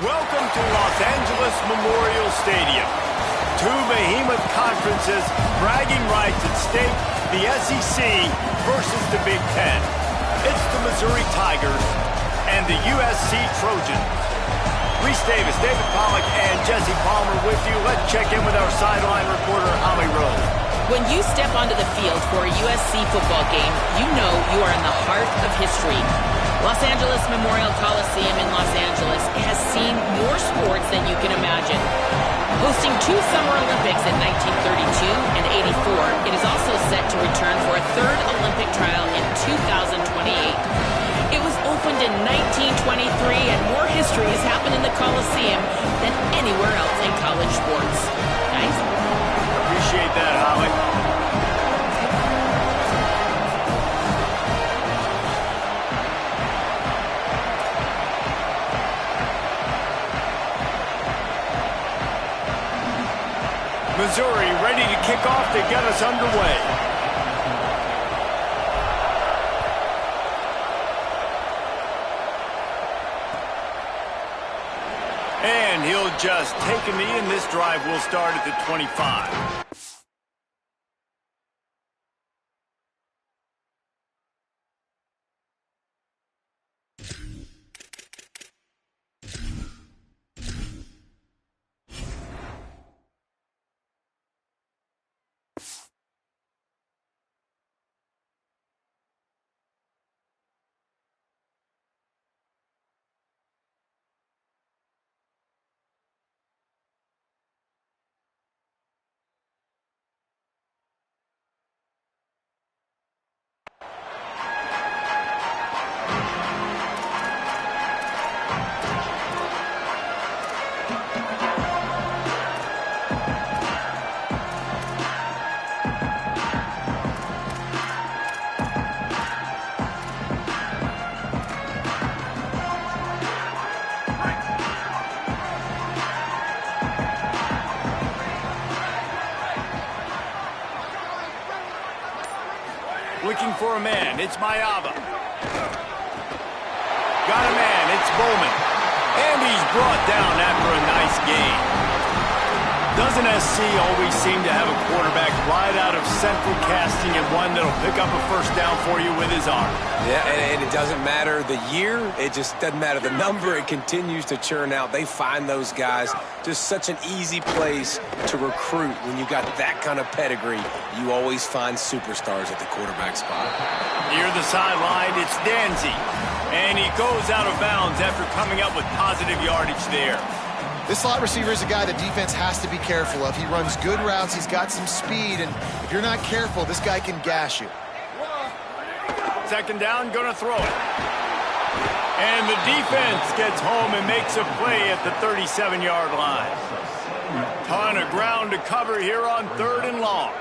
Welcome to Los Angeles Memorial Stadium. Two behemoth conferences, bragging rights at stake, the SEC versus the Big Ten. It's the Missouri Tigers and the USC Trojans. Reese Davis, David Pollack, and Jesse Palmer with you. Let's check in with our sideline reporter, Holly Rose. When you step onto the field for a USC football game, you know you are in the heart of history. Los Angeles Memorial Coliseum in Los Angeles has seen more sports than you can imagine. Hosting two Summer Olympics in 1932 and 84, it is also set to return for a third Olympic trial in 2028. It was opened in 1923, and more history has happened in the Coliseum than anywhere else in college sports. Nice? Appreciate that, Holly. Missouri ready to kick off to get us underway. And he'll just take a knee, and this drive will start at the 25. Looking for a man, it's Mayava. Got a man, it's Bowman. And he's brought down after a nice gain. Doesn't SC always seem to have a quarterback right out of central casting and one that'll pick up a first down for you with his arm? Yeah, and it doesn't matter the year. It just doesn't matter the number. It continues to churn out. They find those guys. Just such an easy place to recruit. When you got that kind of pedigree, you always find superstars at the quarterback spot. Near the sideline, it's Danzy. And he goes out of bounds after coming up with positive yardage there. This slot receiver is a guy the defense has to be careful of. He runs good routes. He's got some speed. And if you're not careful, this guy can gash you. Second down, gonna throw it. And the defense gets home and makes a play at the 37-yard line. Ton of ground to cover here on third and long.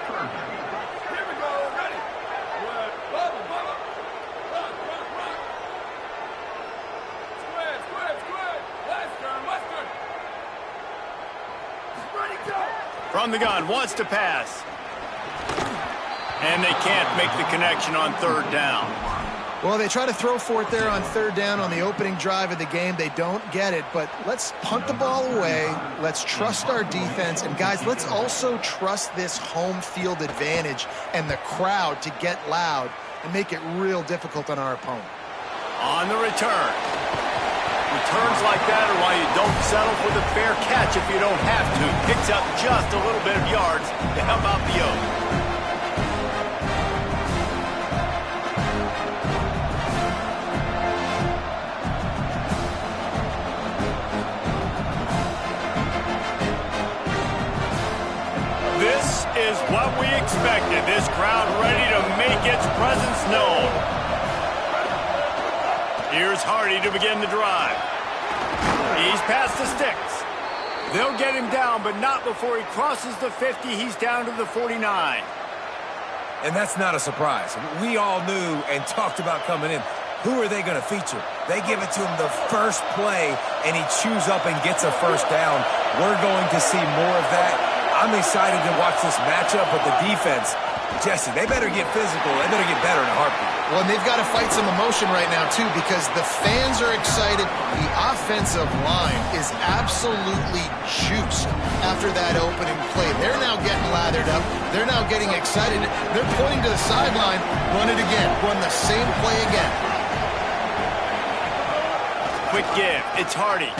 From the gun, wants to pass. And they can't make the connection on third down. Well, they try to throw for it there on third down on the opening drive of the game. They don't get it, but let's punt the ball away. Let's trust our defense. And, guys, let's also trust this home field advantage and the crowd to get loud and make it real difficult on our opponent. On the return. Returns like that are why you don't settle for the fair catch if you don't have to. Picks up just a little bit of yards to help out the Oaks. This is what we expected. This crowd ready to make its presence known. Here's Hardy to begin the drive. He's past the sticks. They'll get him down, but not before he crosses the 50. He's down to the 49. And that's not a surprise. We all knew and talked about coming in. Who are they going to feature? They give it to him the first play, and he chews up and gets a first down. We're going to see more of that. I'm excited to watch this matchup, but the defense, Jesse, they better get physical. They better get better in a heartbeat. Well, and they've got to fight some emotion right now, too, because the fans are excited. The offensive line is absolutely juiced after that opening play. They're now getting lathered up. They're now getting excited. They're pointing to the sideline. Run it again. Run the same play again. Quick give. It's Hardy.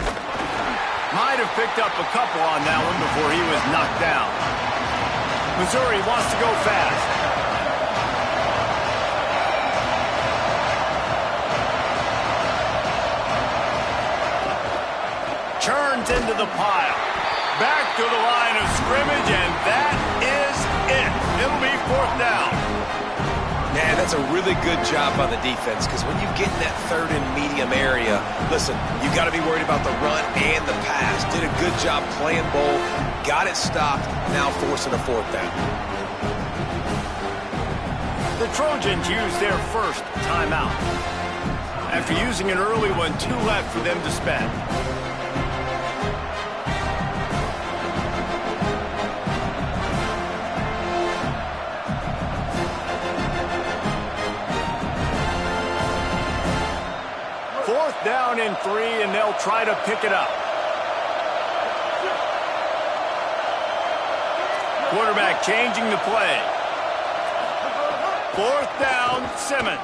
Might have picked up a couple on that one before he was knocked down. Missouri wants to go fast. Turns into the pile. Back to the line of scrimmage, and that is it. It'll be 4th down. Man, that's a really good job by the defense, because when you get in that 3rd and medium area, listen, you got to be worried about the run and the pass. Did a good job playing ball, got it stopped, now forcing a 4th down. The Trojans use their first timeout. After using an early one, 2 left for them to spend. Down in 3, and they'll try to pick it up. Quarterback changing the play. 4th down, Simmons.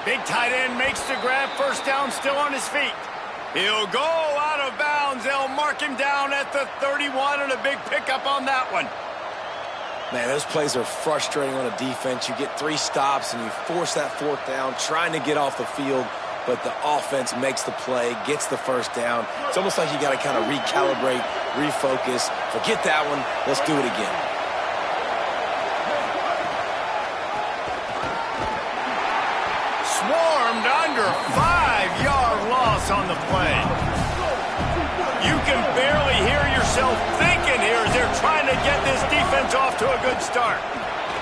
Big tight end makes the grab. 1st down, still on his feet. He'll go out of bounds. They'll mark him down at the 31, and a big pickup on that one. Man, those plays are frustrating on a defense. You get 3 stops, and you force that 4th down, trying to get off the field. But the offense makes the play, gets the 1st down. It's almost like you got to kind of recalibrate, refocus. Forget that one. Let's do it again. Swarmed under 5-yard loss on the play. You can barely hear yourself thinking here as they're trying to get this defense off to a good start.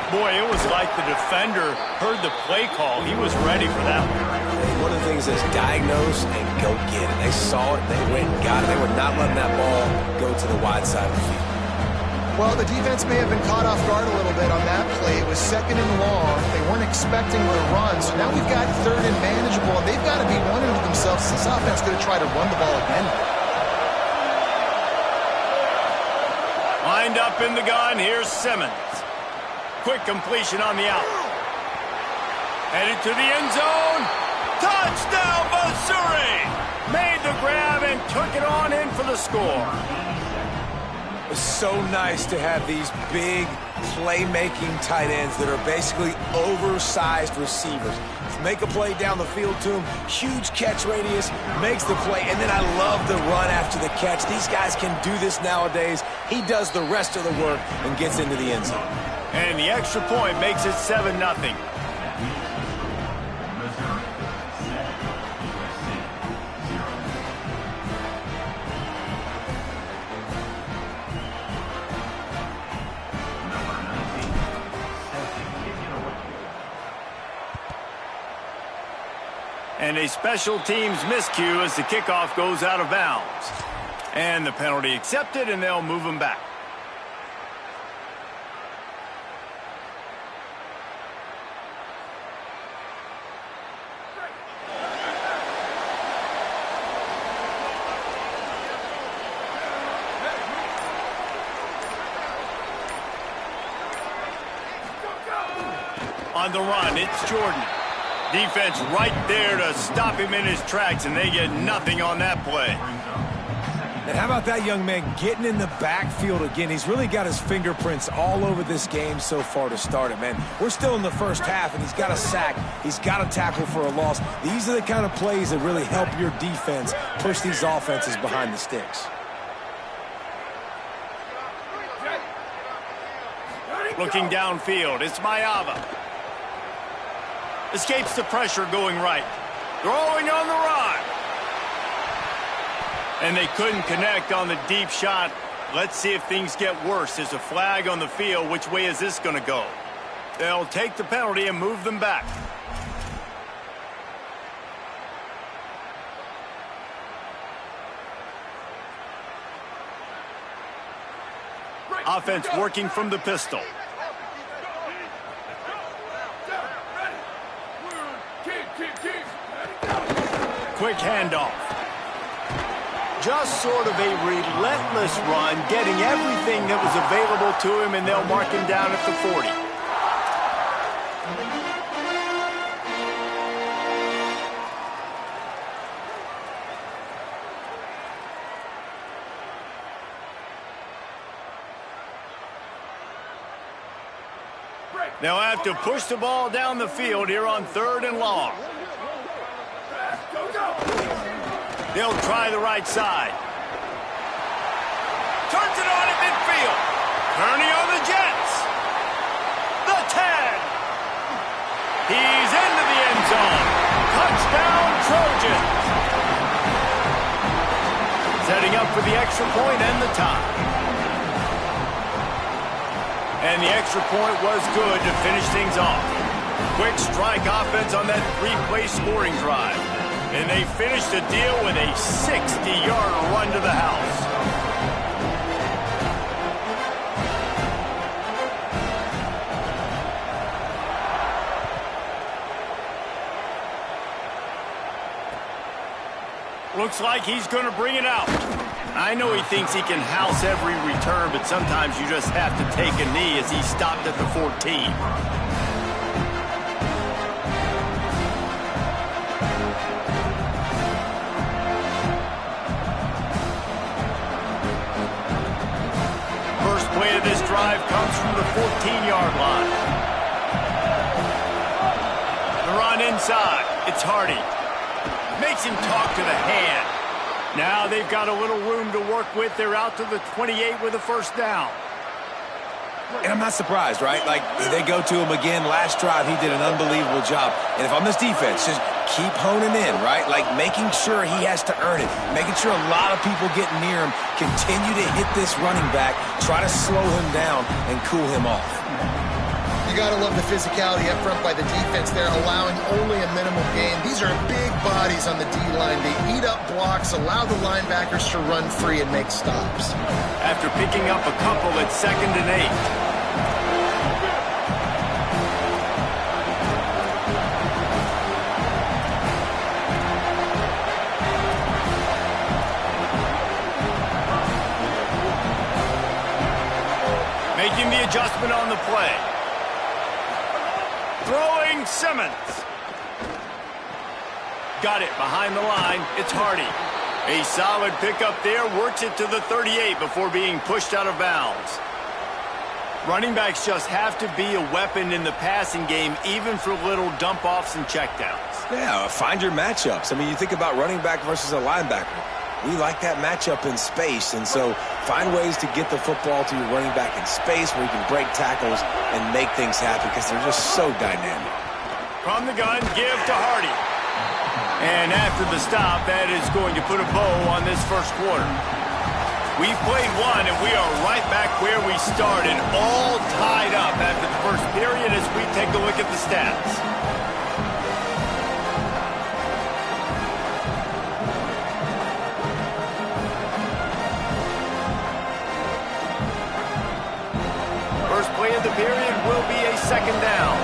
Boy, it was like the defender heard the play call. He was ready for that one. One of the things is diagnose and go get it. They saw it, they went and got it. They were not letting that ball go to the wide side of the field. Well, the defense may have been caught off guard a little bit on that play. It was 2nd and long. They weren't expecting the run, so now we've got 3rd and manageable, and they've got to be wondering to themselves, is this offense going to try to run the ball again? Lined up in the gun, here's Simmons. Quick completion on the out. Headed to the end zone. Touchdown, Missouri! Made the grab and took it on in for the score. It's so nice to have these big playmaking tight ends that are basically oversized receivers. Make a play down the field to him, huge catch radius, makes the play, and then I love the run after the catch. These guys can do this nowadays. He does the rest of the work and gets into the end zone. And the extra point makes it 7-0. And a special teams miscue as the kickoff goes out of bounds. And the penalty accepted, and they'll move him back. On the run, it's Jordan. Defense right there to stop him in his tracks, and they get nothing on that play. And how about that young man getting in the backfield again? He's really got his fingerprints all over this game so far to start it, man. We're still in the first half, and he's got a sack. He's got a tackle for a loss. These are the kind of plays that really help your defense push these offenses behind the sticks. Looking downfield, it's Mayava. Escapes the pressure going right. Throwing on the run. And they couldn't connect on the deep shot. Let's see if things get worse. There's a flag on the field. Which way is this going to go? They'll take the penalty and move them back. Offense working from the pistol. Quick handoff. Just sort of a relentless run, getting everything that was available to him, and they'll mark him down at the 40. They'll have to push the ball down the field here on 3rd and long. They'll try the right side. Turns it on at midfield. Kearney on the Jets. The 10. He's into the end zone. Touchdown, Trojans. Setting up for the extra point and the tie. And the extra point was good to finish things off. Quick strike offense on that 3-play scoring drive. And they finished the deal with a 60-yard run to the house. Looks like he's going to bring it out. I know he thinks he can house every return, but sometimes you just have to take a knee as he stopped at the 14. First play of this drive comes from the 14-yard line. The run inside. It's Hardy. Makes him talk to the hand. Now they've got a little room to work with. They're out to the 28 with a first down. And I'm not surprised, right? Like, they go to him again. Last drive, he did an unbelievable job. And if I'm this defense, just keep honing in, right? Like, making sure he has to earn it. Making sure a lot of people get near him. Continue to hit this running back. Try to slow him down and cool him off. You got to love the physicality up front by the defense there, allowing only a minimal gain. These are big bodies on the D-line. They eat up blocks, allow the linebackers to run free and make stops. After picking up a couple at 2nd and 8. Making the adjustment on the play. Throwing Simmons. Got it behind the line. It's Hardy. A solid pickup there. Works it to the 38 before being pushed out of bounds. Running backs just have to be a weapon in the passing game, even for little dump-offs and checkdowns. Yeah, find your matchups. I mean, you think about running back versus a linebacker. We like that matchup in space, and so find ways to get the football to your running back in space where you can break tackles and make things happen because they're just so dynamic. From the gun, give to Hardy. And after the stop, that is going to put a bow on this first quarter. We've played one, and we are right back where we started, all tied up after the first period as we take a look at the stats. First play of the period will be a 2nd down.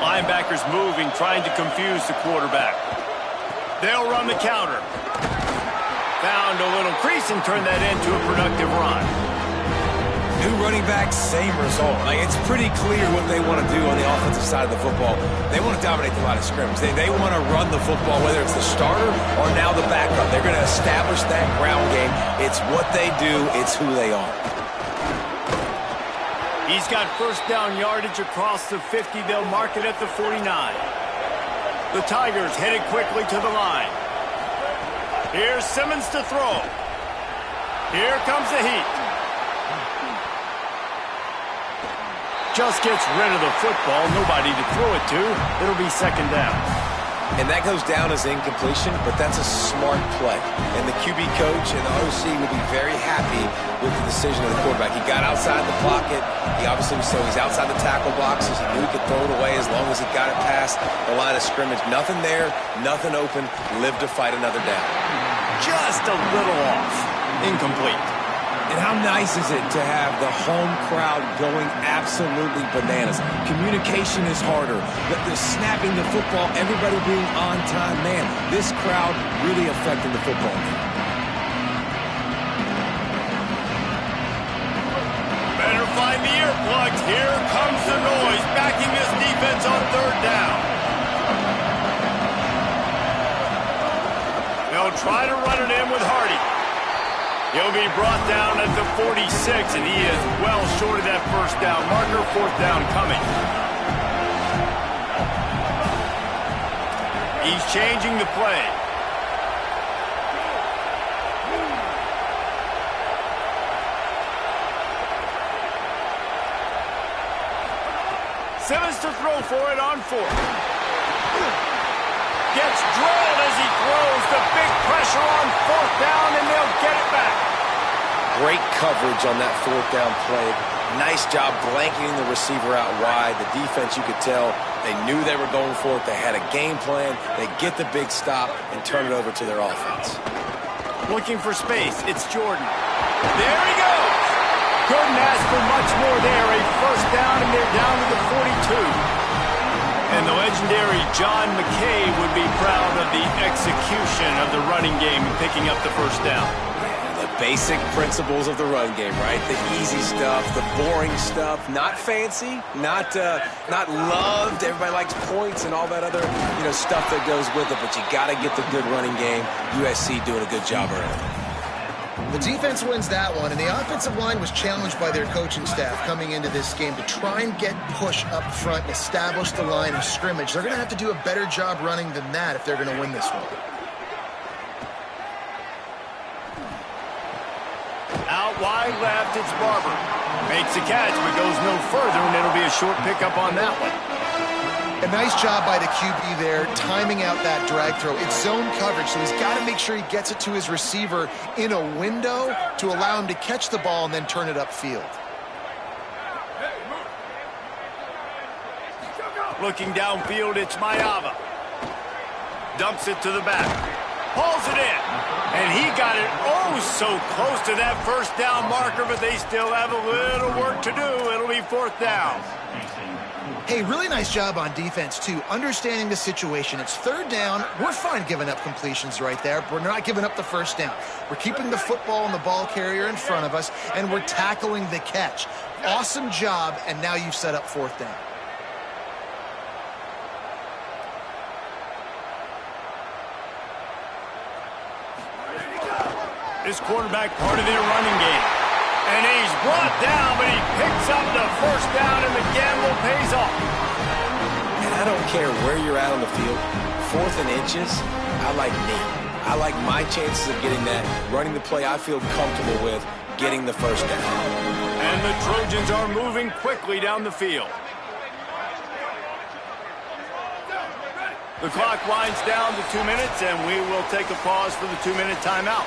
Linebackers moving, trying to confuse the quarterback. They'll run the counter. Found a little crease and turned that into a productive run. New running back, same result. Like, it's pretty clear what they want to do on the offensive side of the football. They want to dominate the line of scrimmage. They want to run the football, whether it's the starter or now the backup. They're going to establish that ground game. It's what they do. It's who they are. He's got first down yardage across the 50. They'll mark it at the 49. The Tigers headed quickly to the line. Here's Simmons to throw. Here comes the heat. Just gets rid of the football. Nobody to throw it to. It'll be 2nd down. And that goes down as incompletion, but that's a smart play. And the QB coach and the OC will be very happy with the decision of the quarterback. He got outside the pocket. He obviously was so he's outside the tackle boxes. He knew he could throw it away as long as he got it past the line of scrimmage. Nothing there, nothing open. Live to fight another down. Just a little off. incomplete. And how nice is it to have the home crowd going absolutely bananas? Communication is harder. The snapping the football, everybody being on time. Man, this crowd really affecting the football game. Better find the earplugs. Here comes the noise, backing this defense on third down. They'll try to run it in with Hardy. He'll be brought down at the 46, and he is well short of that first down marker. Fourth down coming. He's changing the play. Simmons to throw for it on fourth. Gets drilled as he throws. The big pressure on fourth down, and they'll get it back. Great coverage on that fourth down play. Nice job blanketing the receiver out wide. The defense, you could tell, they knew they were going for it. They had a game plan. They get the big stop and turn it over to their offense. Looking for space. It's Jordan. There he goes. Couldn't ask for much more there. A first down, and they're down to the 42. And the legendary John McKay would be proud of the execution of the running game and picking up the first down. The basic principles of the run game, right? The easy stuff, the boring stuff, not fancy, not loved. Everybody likes points and all that other, stuff that goes with it, but you got to get the good running game. USC doing a good job early. The defense wins that one, and the offensive line was challenged by their coaching staff coming into this game to try and get push up front and establish the line of scrimmage. They're going to have to do a better job running than that if they're going to win this one. Out wide left, it's Barber. Makes the catch, but goes no further, and it'll be a short pickup on that one. A nice job by the QB there, timing out that drag throw. It's zone coverage, so he's got to make sure he gets it to his receiver in a window to allow him to catch the ball and then turn it upfield. Looking downfield, it's Mayava. Dumps it to the back. Pulls it in. And he got it so close to that first down marker, but they still have a little work to do. It'll be fourth down. Hey, really nice job on defense, too. Understanding the situation. It's third down. We're fine giving up completions right there, but we're not giving up the first down. We're keeping the football and the ball carrier in front of us, and we're tackling the catch. Awesome job, and now you've set up fourth down. This quarterback part of their running game. And he's brought down, but he picks up the first down, and the gamble pays off. And I don't care where you're at on the field. 4th and inches, I like me. I like my chances of getting that, running the play I feel comfortable with, getting the first down. And the Trojans are moving quickly down the field. The clock winds down to 2 minutes, and we will take a pause for the 2-minute timeout.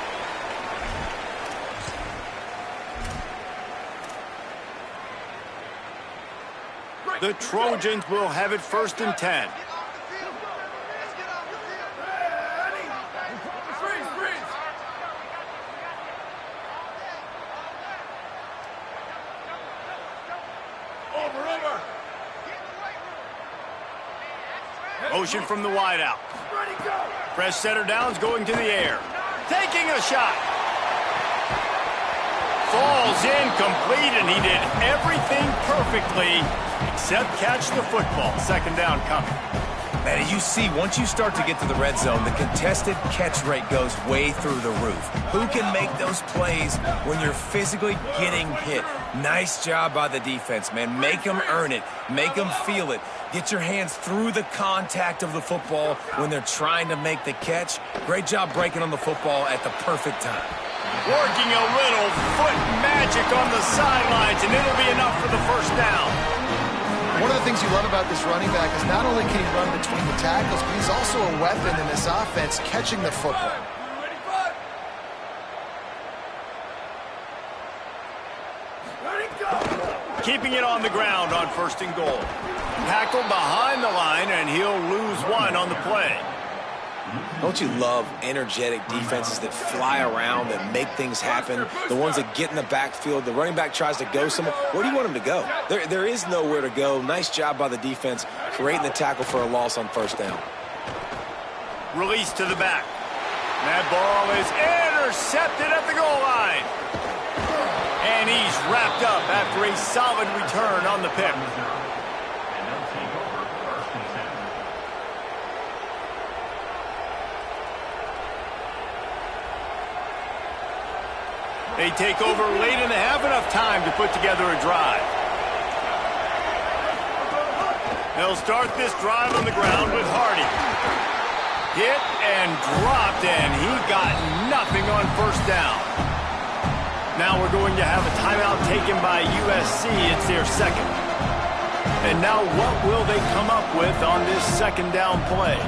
The Trojans will have it 1st and 10. Motion from the wideout. Fresh setter downs going to the air. Taking a shot. Falls incomplete, and he did everything perfectly except catch the football. 2nd down coming. Man, you see, once you start to get to the red zone, the contested catch rate goes way through the roof. Who can make those plays when you're physically getting hit? Nice job by the defense, man. Make them earn it. Make them feel it. Get your hands through the contact of the football when they're trying to make the catch. Great job breaking on the football at the perfect time. Working a little foot magic on the sidelines, and it'll be enough for the first down. One of the things you love about this running back is not only can he run between the tackles, but he's also a weapon in this offense, catching the football. Keeping it on the ground on 1st and goal. Tackled behind the line, and he'll lose 1 on the play. Don't you love energetic defenses that fly around, that make things happen? The ones that get in the backfield, the running back tries to go somewhere. Where do you want him to go? There is nowhere to go. Nice job by the defense creating the tackle for a loss on first down. Release to the back. That ball is intercepted at the goal line. And he's wrapped up after a solid return on the pick. They take over late in the half, enough time to put together a drive. They'll start this drive on the ground with Hardy. Hit and dropped, and he got nothing on first down. Now we're going to have a timeout taken by USC. It's their second. And now what will they come up with on this second down play?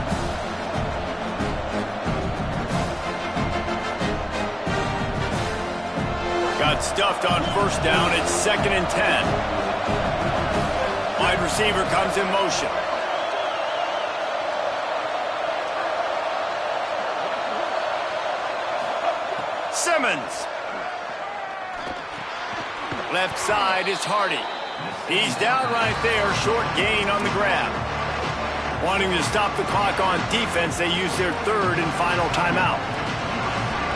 Got stuffed on first down. It's 2nd and 10. Wide receiver comes in motion. Simmons. Left side is Hardy. He's down right there. Short gain on the grab. Wanting to stop the clock on defense, they use their third and final timeout.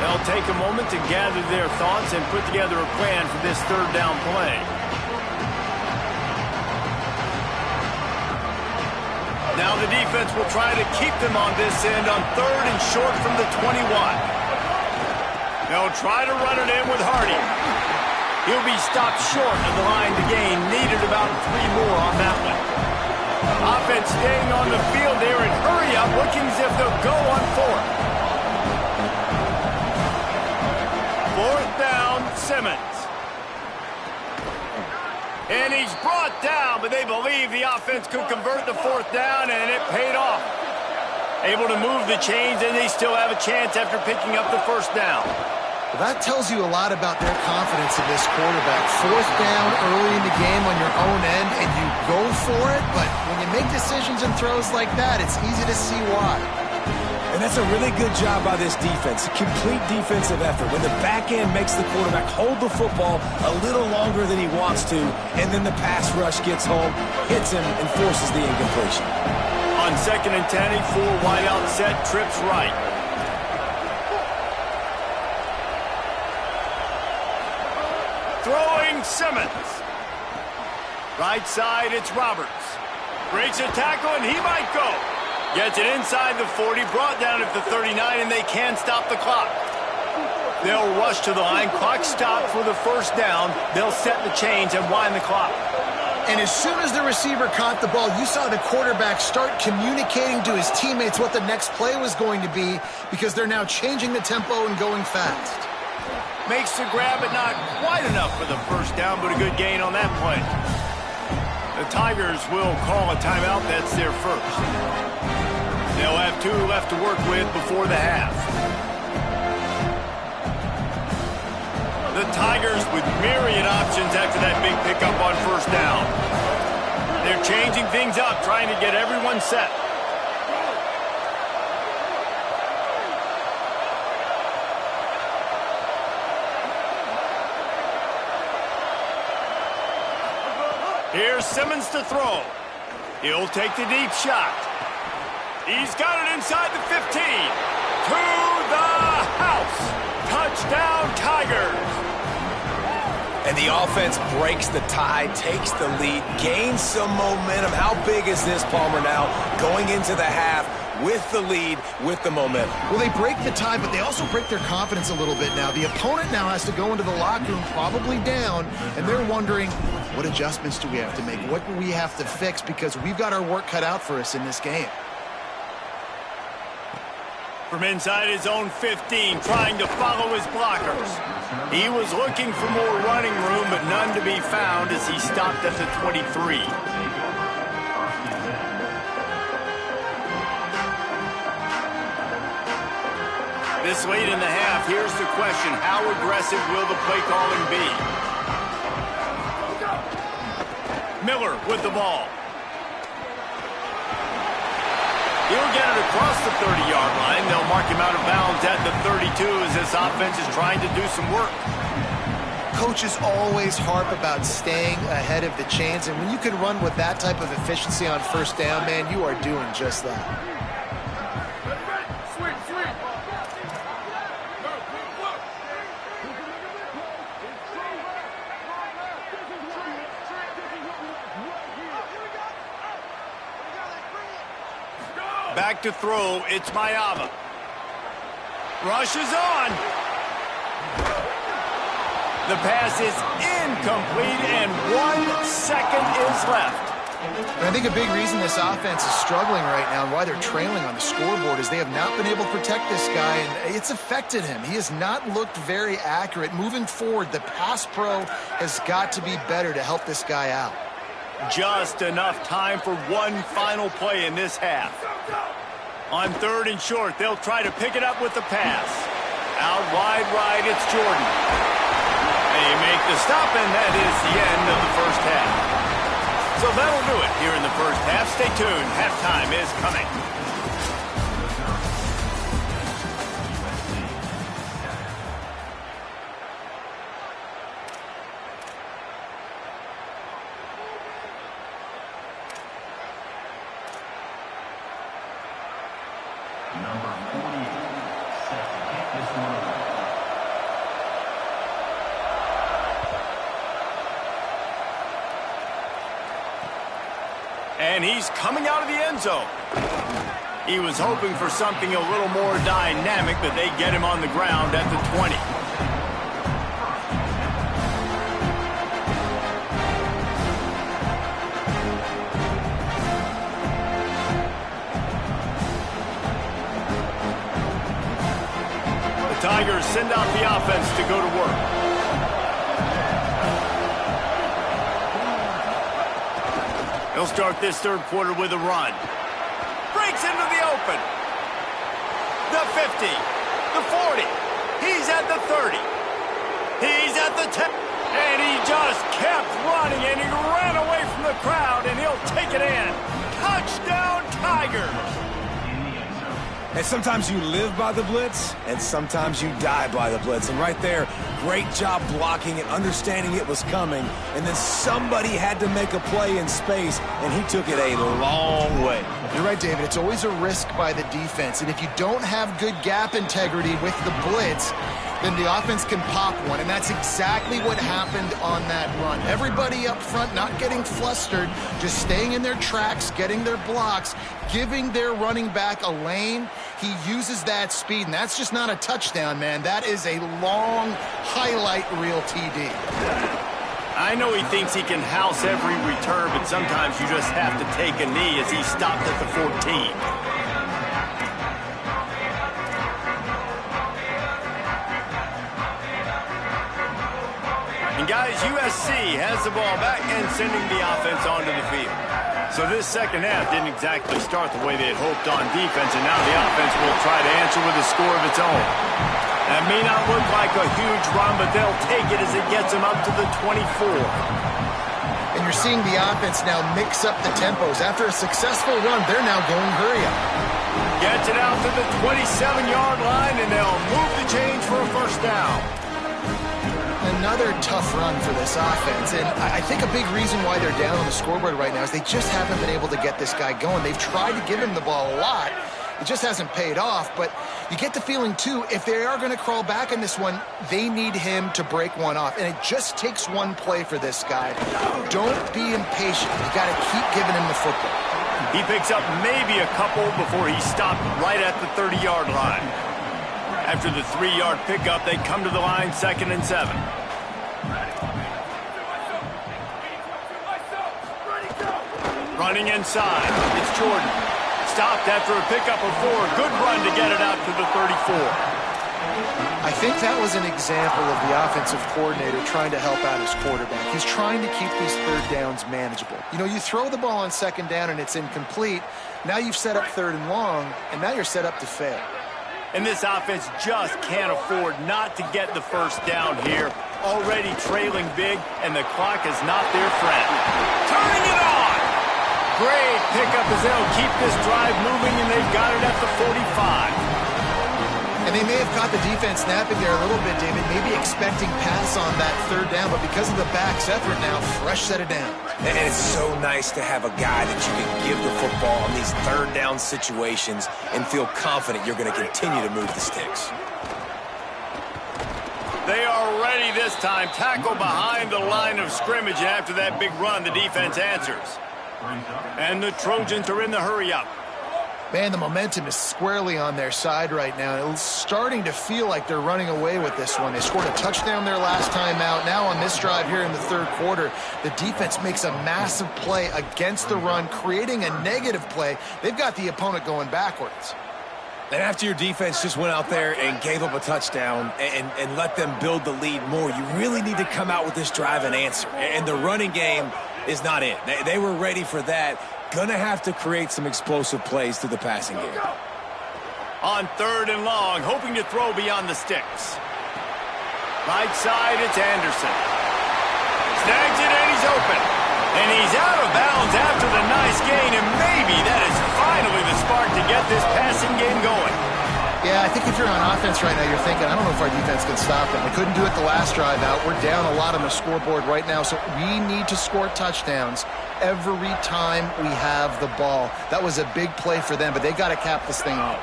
They'll take a moment to gather their thoughts and put together a plan for this third down play. Now the defense will try to keep them on this end on third and short from the 21. They'll try to run it in with Hardy. He'll be stopped short of the line to gain. Needed about 3 more on that one. Offense staying on the field there and hurry up, looking as if they'll go on fourth. Fourth down, Simmons. And he's brought down, but they believe the offense could convert the fourth down, and it paid off. Able to move the chains, and they still have a chance after picking up the first down. Well, that tells you a lot about their confidence in this quarterback. Fourth down early in the game on your own end, and you go for it, but when you make decisions and throws like that, it's easy to see why. And that's a really good job by this defense. Complete defensive effort. When the back end makes the quarterback hold the football a little longer than he wants to, and then the pass rush gets home, hits him, and forces the incompletion. On 2nd and 10, a 4 wide out set, trips right. Throwing Simmons. Right side, it's Roberts. Breaks a tackle, and he might go. Gets it inside the 40, brought down at the 39, and they can't stop the clock. They'll rush to the line. Clock stopped for the first down. They'll set the chains and wind the clock. And as soon as the receiver caught the ball, you saw the quarterback start communicating to his teammates what the next play was going to be, because they're now changing the tempo and going fast. Makes the grab, but not quite enough for the first down, but a good gain on that play. The Tigers will call a timeout. That's their first. They'll have 2 left to work with before the half. The Tigers with myriad options after that big pickup on first down. They're changing things up, trying to get everyone set. Here's Simmons to throw. He'll take the deep shot. He's got it inside the 15. To the house. Touchdown, Tigers. And the offense breaks the tie, takes the lead, gains some momentum. How big is this, Palmer, now going into the half with the lead, with the momentum? Well, they break the tie, but they also break their confidence a little bit now. The opponent now has to go into the locker room probably down, and they're wondering, what adjustments do we have to make? What do we have to fix? Because we've got our work cut out for us in this game. From inside his own 15, trying to follow his blockers. He was looking for more running room, but none to be found as he stopped at the 23. This late in the half, here's the question: how aggressive will the play calling be? Miller with the ball. He'll get it across the 30-yard line. mark him out of bounds at the 32 as this offense is trying to do some work. Coaches always harp about staying ahead of the chains, and when you can run with that type of efficiency on first down, man, you are doing just that. Back to throw, it's Mayava. Rush is on. The pass is incomplete, and 1 second is left. And I think a big reason this offense is struggling right now and why they're trailing on the scoreboard is they have not been able to protect this guy, and it's affected him. He has not looked very accurate. Moving forward, the pass pro has got to be better to help this guy out. Just enough time for one final play in this half. On 3rd and short, they'll try to pick it up with the pass. Out wide right, it's Jordan. They make the stop, and that is the end of the first half. So that'll do it here in the first half. Stay tuned. Halftime is coming. And he's coming out of the end zone. He was hoping for something a little more dynamic, but they get him on the ground at the 20. The Tigers send out the offense to go to work. They'll start this third quarter with a run. Breaks into the open. The 50. The 40. He's at the 30. He's at the 10. And he just kept running, and he ran away from the crowd, and he'll take it in. Touchdown, Tigers. And sometimes you live by the blitz, and sometimes you die by the blitz. And right there, great job blocking and understanding it was coming. And then somebody had to make a play in space, and he took it a long way. You're right, David. It's always a risk by the defense. And if you don't have good gap integrity with the blitz, then the offense can pop one. And that's exactly what happened on that run. Everybody up front not getting flustered, just staying in their tracks, getting their blocks, giving their running back a lane. He uses that speed, and that's just not a touchdown, man. That is a long highlight reel TD. I know he thinks he can house every return, but sometimes you just have to take a knee as he stopped at the 14. And guys, USC has the ball back and sending the offense onto the field. So this second half didn't exactly start the way they had hoped on defense, and now the offense will try to answer with a score of its own. That may not look like a huge run, but they'll take it as it gets them up to the 24. And you're seeing the offense now mix up the tempos. After a successful run, they're now going hurry up. Gets it out to the 27-yard line, and they'll move the chains for a first down. Another tough run for this offense, and I think a big reason why they're down on the scoreboard right now is they just haven't been able to get this guy going. They've tried to give him the ball a lot. It just hasn't paid off, but you get the feeling, too, if they are going to crawl back in this one, they need him to break one off, and it just takes one play for this guy. Don't be impatient. You got to keep giving him the football. He picks up maybe a couple before he stopped right at the 30-yard line. After the 3-yard pickup, they come to the line 2nd and 7. Running inside, it's Jordan. Stopped after a pickup of 4. Good run to get it out to the 34. I think that was an example of the offensive coordinator trying to help out his quarterback. He's trying to keep these third downs manageable. You know, you throw the ball on 2nd down and it's incomplete. Now you've set up 3rd and long, and now you're set up to fail. And this offense just can't afford not to get the first down here. Already trailing big, and the clock is not their friend. Turning it on! Great pickup as they'll keep this drive moving, and they've got it at the 45. And they may have caught the defense snapping there a little bit, David, maybe expecting pass on that third down, but because of the back's effort now, fresh set it down. And it's so nice to have a guy that you can give the football on these third down situations and feel confident you're going to continue to move the sticks. They are ready this time. Tackle behind the line of scrimmage, and after that big run, the defense answers. And the Trojans are in the hurry-up. Man, the momentum is squarely on their side right now. It's starting to feel like they're running away with this one. They scored a touchdown their last time out. Now on this drive here in the third quarter, the defense makes a massive play against the run, creating a negative play. They've got the opponent going backwards. And after your defense just went out there and gave up a touchdown and let them build the lead more, you really need to come out with this drive and answer. And the running game is not it. They were ready for that. Gonna have to create some explosive plays through the passing game. On third and long, hoping to throw beyond the sticks. Right side, it's Anderson. Snags it, and he's open. And he's out of bounds after the nice gain, and maybe that is finally the spark to get this passing game going. Yeah, I think if you're on offense right now, you're thinking, I don't know if our defense can stop them. We couldn't do it the last drive out. We're down a lot on the scoreboard right now, so we need to score touchdowns every time we have the ball. That was a big play for them, but they got to cap this thing off.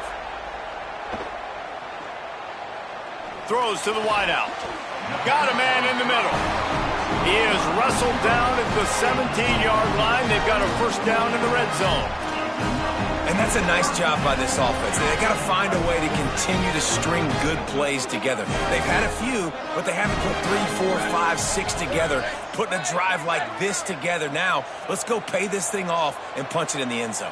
Throws to the wideout. Got a man in the middle. He is wrestled down at the 17-yard line. They've got a first down in the red zone. And that's a nice job by this offense. They've got to find a way to continue to string good plays together. They've had a few, but they haven't put 3, 4, 5, 6 together. Putting a drive like this together now, let's go pay this thing off and punch it in the end zone.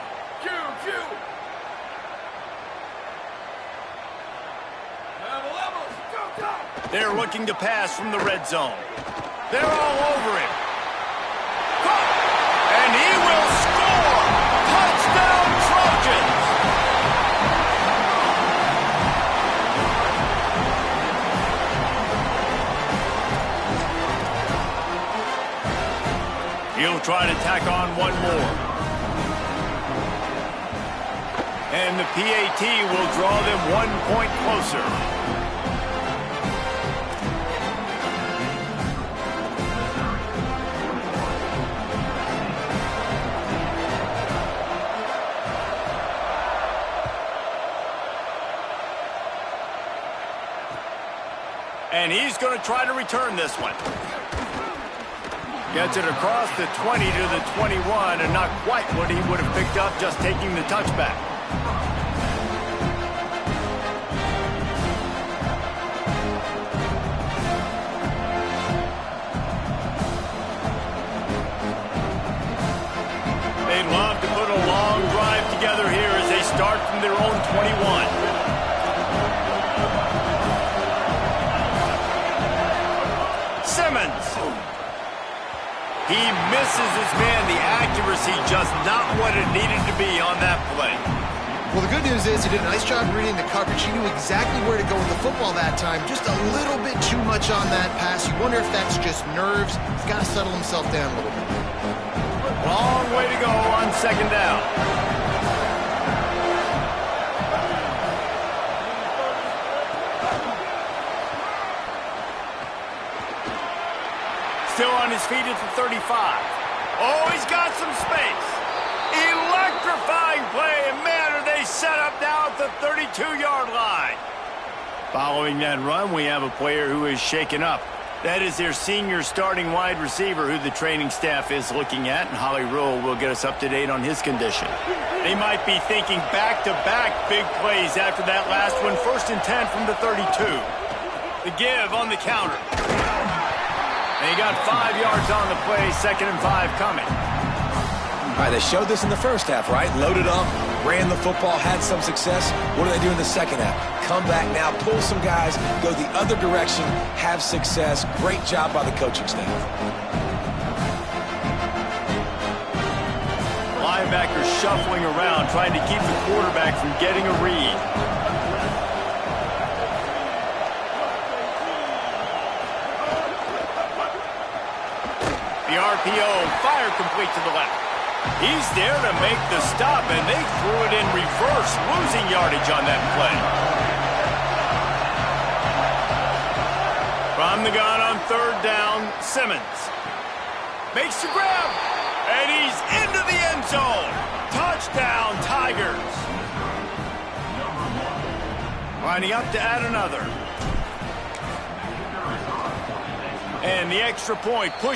They're looking to pass from the red zone. They're all over him. And he will score! Touchdown, Trojans! He'll try to tack on one more. And the PAT will draw them 1 point closer. And he's going to try to return this one. Gets it across the 20 to the 21, and not quite what he would have picked up just taking the touchback. They'd love to put a long drive together here as they start from their own 21. Simmons. He misses his man. The accuracy just not what it needed to be on that play. Well, the good news is he did a nice job reading the coverage. He knew exactly where to go with the football that time. Just a little bit too much on that pass. You wonder if that's just nerves. He's got to settle himself down a little bit. Long way to go on second down. Still on his feet at the 35. Oh, he's got some space. Electrifying play, and man, are they set up now at the 32-yard line. Following that run, we have a player who is shaken up. That is their senior starting wide receiver who the training staff is looking at, and Holly Rule will get us up to date on his condition. They might be thinking back-to-back big plays after that last one. 1st and 10 from the 32. The give on the counter. And he got 5 yards on the play, 2nd and 5 coming. All right, they showed this in the first half, right? Loaded up, ran the football, had some success. What do they do in the second half? Come back now, pull some guys, go the other direction, have success. Great job by the coaching staff. Linebackers shuffling around, trying to keep the quarterback from getting a read. The RPO, fire complete to the left. He's there to make the stop, and they threw it in reverse, losing yardage on that play. third down, Simmons. Makes the grab, and he's into the end zone. Touchdown, Tigers. Lining up to add another. And the extra point push.